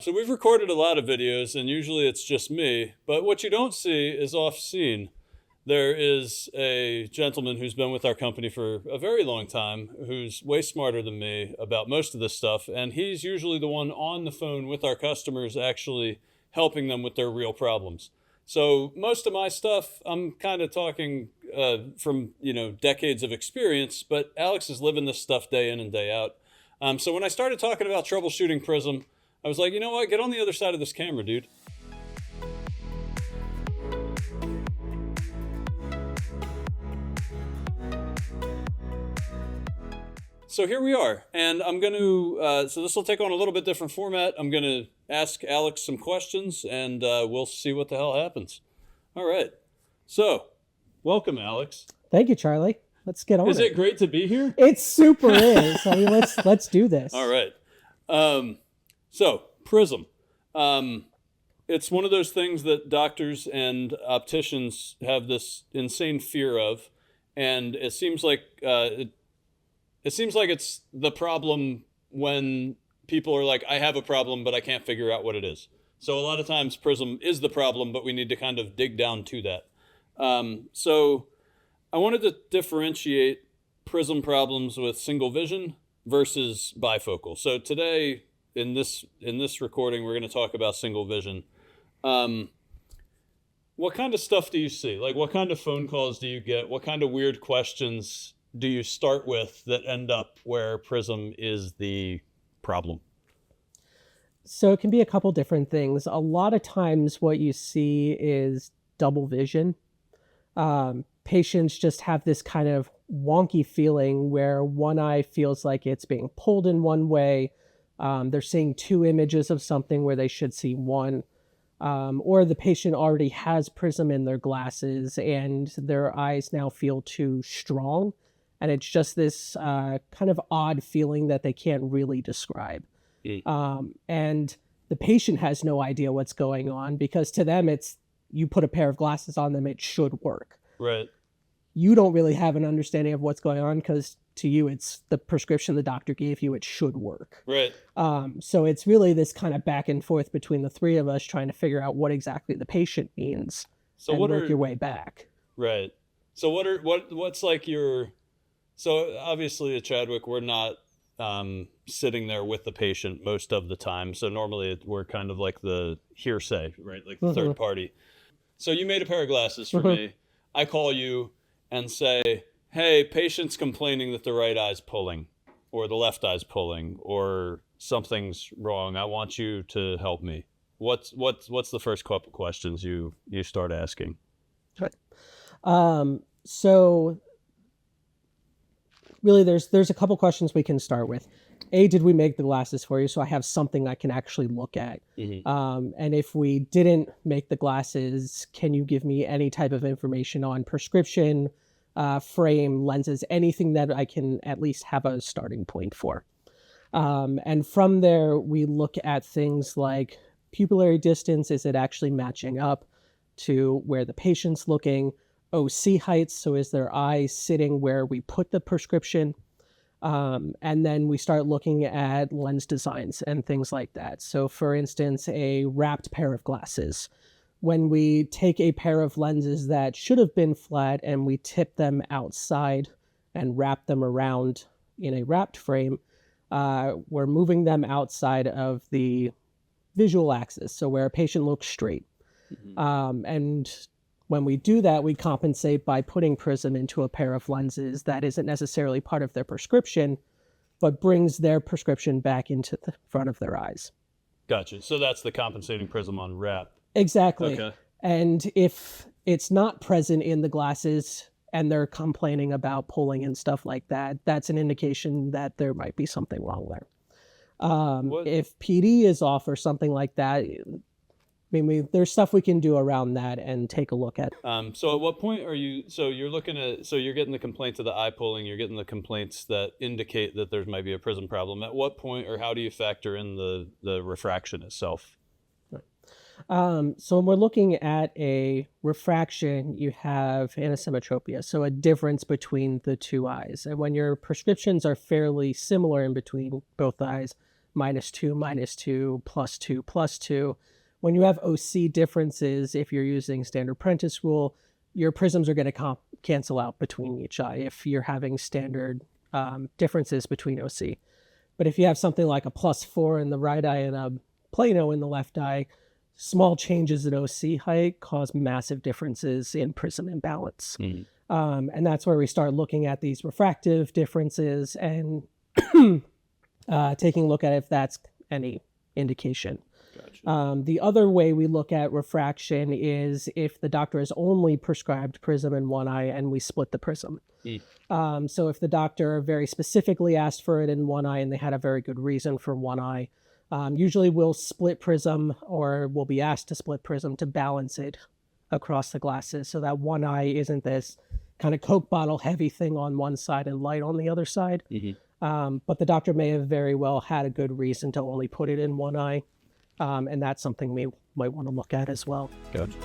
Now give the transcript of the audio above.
So we've recorded a lot of videos, and usually it's just me, but what you don't see is off scene. There is a gentleman who's been with our company for a very long time, who's way smarter than me about most of this stuff, and he's usually the one on the phone with our customers actually helping them with their real problems. So most of my stuff, I'm kind of talking from, decades of experience, but Alex is living this stuff day in and day out. So when I started talking about troubleshooting Prism, I was like, you know what? Get on the other side of this camera, dude. So here we are, and I'm going to, so this will take on a little bit different format. I'm going to ask Alex some questions, and we'll see what the hell happens. All right. So, welcome, Alex. Thank you, Charlie. Let's get on it. Is it great to be here? It super is. I mean, let's do this. All right. So, Prism. It's one of those things that doctors and opticians have this insane fear of, and it seems like it's the problem when people are like, I have a problem, but I can't figure out what it is. So a lot of times Prism is the problem, but we need to kind of dig down to that. So I wanted to differentiate Prism problems with single vision versus bifocal. So today, in this recording, we're going to talk about single vision. What kind of stuff do you see? Like, what kind of phone calls do you get? What kind of weird questions do you start with that end up where Prism is the problem? So it can be a couple different things. A lot of times what you see is double vision. Patients just have this kind of wonky feeling where one eye feels like it's being pulled in one way. They're seeing two images of something where they should see one. Or the patient already has Prism in their glasses and their eyes now feel too strong. And it's just this kind of odd feeling that they can't really describe. And the patient has no idea what's going on because to them, it's you put a pair of glasses on them, it should work. Right. You don't really have an understanding of what's going on because to you, it's the prescription the doctor gave you, it should work. Right. So it's really this kind of back and forth between the three of us trying to figure out what exactly the patient means and work your way back. Right. So what's like your... So obviously at Chadwick, we're not sitting there with the patient most of the time. So normally we're kind of like the hearsay, right? Like the third party. So you made a pair of glasses for me. I call you and say, hey, patient's complaining that the right eye's pulling or the left eye's pulling or something's wrong. I want you to help me. What's the first couple questions you start asking? So really, there's a couple questions we can start with. A, did we make the glasses for you? So I have something I can actually look at. And if we didn't make the glasses, can you give me any type of information on prescription, frame, lenses, anything that I can at least have a starting point for? And from there, we look at things like pupillary distance. Is it actually matching up to where the patient's looking? OC heights, so is their eye sitting where we put the prescription? And then we start looking at lens designs and things like that. So for instance, a wrapped pair of glasses. When we take a pair of lenses that should have been flat and we tip them outside and wrap them around in a wrapped frame, we're moving them outside of the visual axis, so where a patient looks straight. And when we do that, we compensate by putting Prism into a pair of lenses that isn't necessarily part of their prescription, but brings their prescription back into the front of their eyes. Gotcha. So that's the compensating Prism on wrap. Exactly. Okay. And if it's not present in the glasses and they're complaining about pulling and stuff like that, that's an indication that there might be something wrong there. If PD is off or something like that, I mean, there's stuff we can do around that and take a look at. So at what point are you, so you're getting the complaints of the eye pulling, you're getting the complaints that indicate that there might be a Prism problem. At what point or how do you factor in the refraction itself? So when we're looking at a refraction, you have anisometropia, so a difference between the two eyes. And when your prescriptions are fairly similar in between both eyes, -2, -2, +2, +2. When you have OC differences, if you're using standard Prentice rule, your prisms are going to cancel out between each eye if you're having standard differences between OC. But if you have something like a +4 in the right eye and a plano in the left eye, small changes in OC height cause massive differences in prism imbalance. And that's where we start looking at these refractive differences and taking a look at if that's any indication. Gotcha. The other way we look at refraction is if the doctor has only prescribed prism in one eye and we split the prism. So if the doctor very specifically asked for it in one eye and they had a very good reason for one eye, usually we'll split prism or we'll be asked to split prism to balance it across the glasses so that one eye isn't this kind of Coke bottle heavy thing on one side and light on the other side. But the doctor may have very well had a good reason to only put it in one eye. And that's something we might want to look at as well. Gotcha.